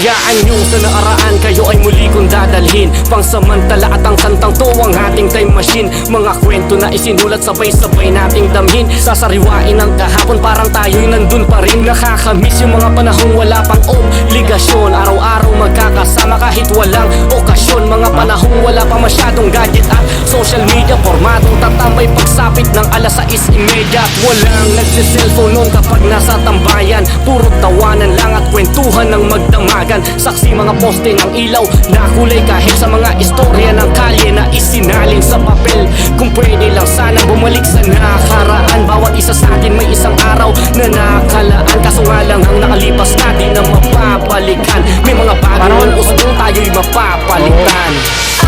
Hayaan nyo sa naaraan, kayo ay muli kong dadalhin. Pangsamantala at ang kantang to ang ating time machine. Mga kwento na isinulat sabay-sabay nating damhin. Sasariwain ang kahapon parang tayo'y nandun pa rin. Nakakamiss yung mga panahong wala pang obligasyon. Araw-araw magkakasama kahit walang okasyon. Mga panahong wala pang masyadong gadget at social media. Formatong tatambay pagsapit ng alas 6:30. At walang nagsiselfone noon kapag nasa tambayan. Puro tawanan lang at kwentuhan ng magdamagan. Saksi mga poste ng ilaw na kulay kahit sa mga istorya ng kalye na isinalin sa papel. Kung pwede lang sanang bumalik sa nakaraan. Bawat isa sa atin may isang araw na nakalaan. Kaso nga lang ang nakalipas natin na mapapalikan. May mga bagong usbong tayo'y mapapalitan.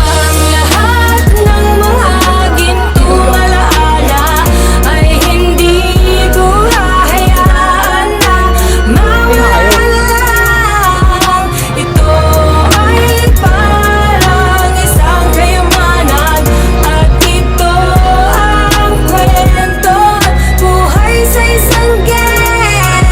Ang lahat ng mga gintong alaala ay hindi ko hahayaan na mawala lang. Ito ay parang isang kayamanan at ito ang kwento buhay sa isang game.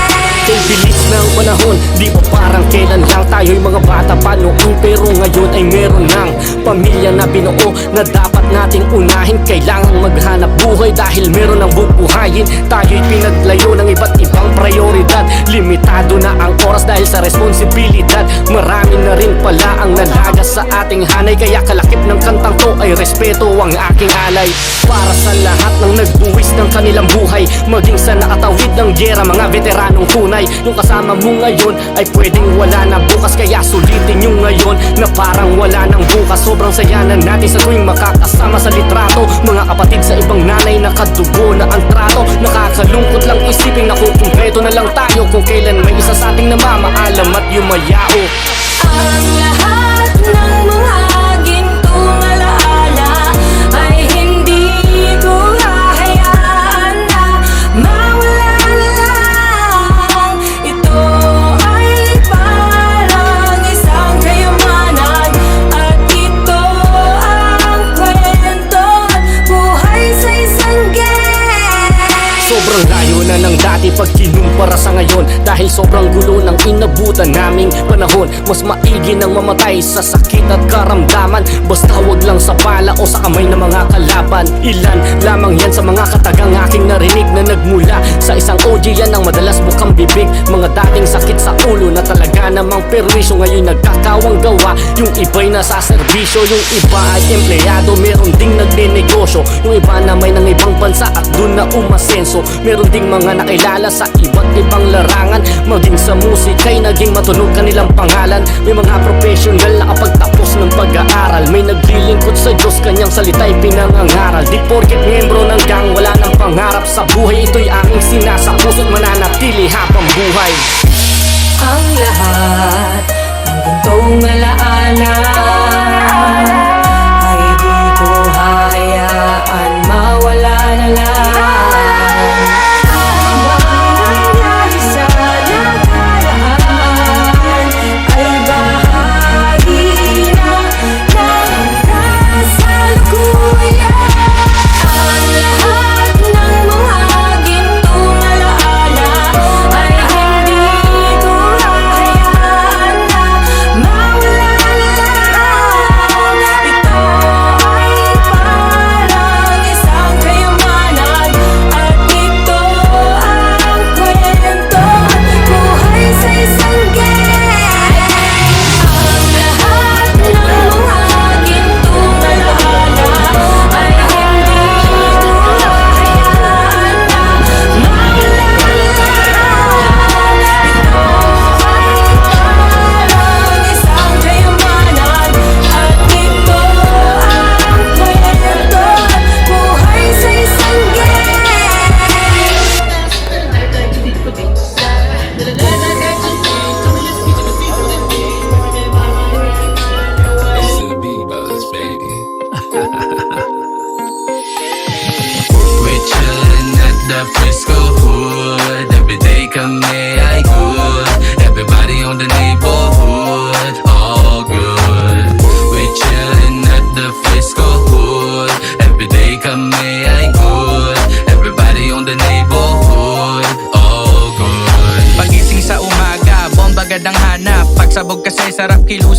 Kay bilis ng panahon, di ba parang kailan lang tayo'y mga bata pa noon. Pero ngayon ay meron ng pamilya na binuo na dapat nating unahin. Kailangang maghanap buhay dahil meron ng bubuhayin. Tayo'y pinaglayo ng iba't ibang prioridad. Limitado na ang oras dahil sa responsibilidad. Marami na rin pala ang nalagas sa ating hanay. Kaya kalakip ng kantang to ay respeto ang aking alay. Para sa lahat ng nagbuwis ng kanilang buhay, maging sa nakatawid ng gyera, mga veteranong tunay. Yung kasama mo ngayon ay pwedeng wala na bukas. Kaya sulitin nyo ngayon na parang wala nang bukas. Sobrang saya na natin sa tuwing makakasama sa litrato. Mga kapatid sa ibang nanay, nakadugo na ang trato. Nakakalungkot lang isipin na kukumpleto na lang tayo kung kailan may isa sa ating namamaalam at yumayao. Ang lahat ng mga gintong alaala ay hindi ko hahayaan na mawala lang. Ito ay parang isang kayamanan at ito ang kwento buhay sa isang game. Sobrang layo na ng dati pag kinumpara sa ngayon. Dahil sobrang gulo ng inabutan naming panahon. Mas maigi nang mamatay sa sakit at karamdaman. Basta wag lang sa bala o sa kamay ng mga kalaban. Ilan lamang yan sa mga katagang aking narinig na nagmula sa isang OG. Yan ang madalas bukang bibig. Mga dating sakit sa ulo na talaga namang perwisyo, ngayon nagkakawang gawa. Yung iba'y nasa serbisyo, yung iba ay empleyado. Meron ding nagnenegosyo, yung iba na may ng ibang bansa at dun na umasenso. Meron ding mga nakilala sa iba't ibang larangan. Maging sa musika'y naging matunog kanilang pangalan. May mga professional na kapag tapos ng pag-aaral, may naglilingkod sa Diyos, kanyang salita'y pinangangaral. Di porket miyembro ng gang, wala ng pangarap sa buhay. Ito'y aking sinasapuso't mananatili habang buhay. Ang lahat ng gintong alaala ay di ko hahayaan mawala na lang. Ang nangyari sa nakaraan ay bahagi na ng kasalukuyan. Ang lahat ng mga gintong alaala ay hindi ko hahayaan na mawala lang.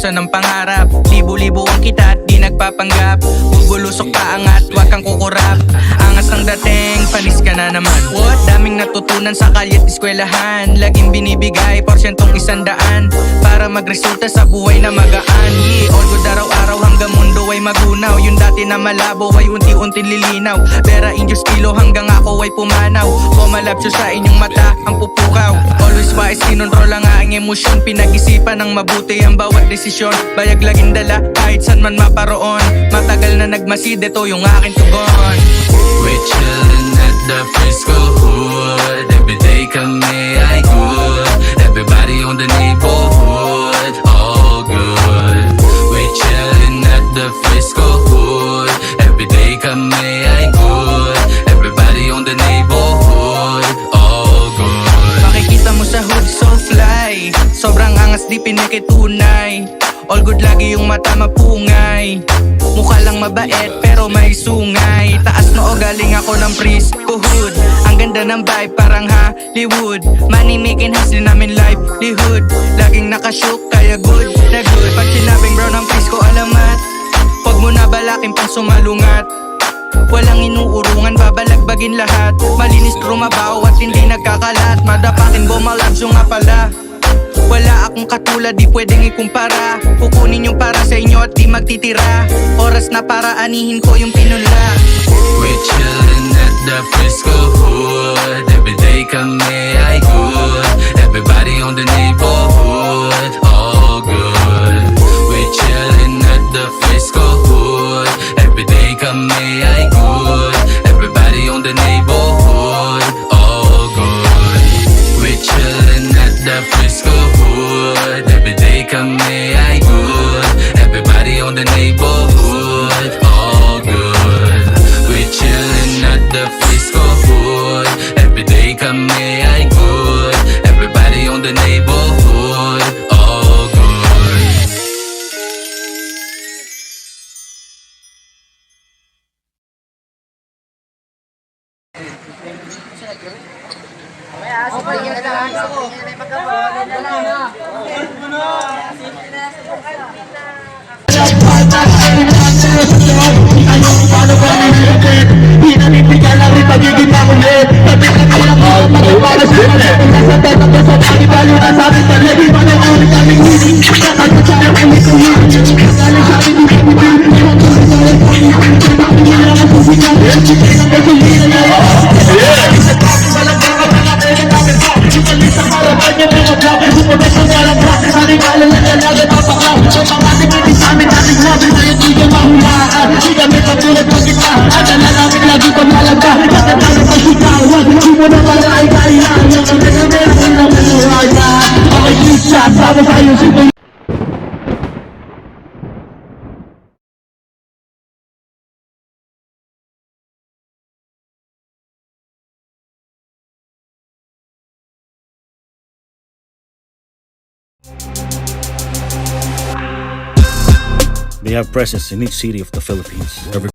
ubusan ng pangarap. Libo-libo ang kita at di nagpapanggap. Bubulusok pa angat, wag kang kukurap. Angas ng dating, panis ka na naman. What? Daming natutunan sa kalye't eskwelahan. Laging binibigay, porsyentong 100 para magresulta sa buhay na magaan. Yeah, all good araw-araw hanggang mundo ay magunaw. Yung dati na malabo ay unti-unting lilinaw. Pera in Diyos kilo hanggang ako ay pumanaw. Pumalapsyo sa inyong mata ang pupukaw. Always wise, kinontrol ang aking emosyon. Pinag-isipan ng mabuti ang bawat desisyon. Bayag laging dala kahit saan man maparoon. Matagal na nagmasid, ito yung aking tugon. We're chillin' at the Frisco Hood. Every day kami ay good. Everybody on the neighborhood, all good. We're chillin' at the Frisco Hood. Every day kami ay good. Everybody on the neighborhood, all good. Makikita mo sa hood so fly. Sobrang angas di pinikitunay. All good lagi yung mata mapungay. Mukha lang mabait pero may sungay. Taas noo galing ako ng Frisco Hood. Ang ganda ng vibe parang Hollywood. Money making hustle namin livelihood. Laging nakashook kaya good na good. Pag sinabing bro ng Frisco alamat, huwag mo na balakin pang sumalungat. Walang inuurungan, babalagbagin lahat. Malinis trumabaho at hindi nagkakalat. Madapakin bumalabso nga pala. Wala akong katulad, di pwedeng ikumpara. Kukunin yung para sa inyo at di magtitira. Oras na para anihin ko yung pinula. We're chillin' at the Frisco Hood. Every day kami ay good. Everybody on the neighborhood, all good. We're chillin' at the Frisco Hood. Every day kami ay good. Everybody on the neighborhood, all good. We're chillin' at the Frisco Hood. Every day kami ay good. Everybody on the neighborhood, all good. We're chillin' at the Frisco Hood. Every day kami ay good. Everybody on the neighborhood, all good. They have presence in each city of the Philippines.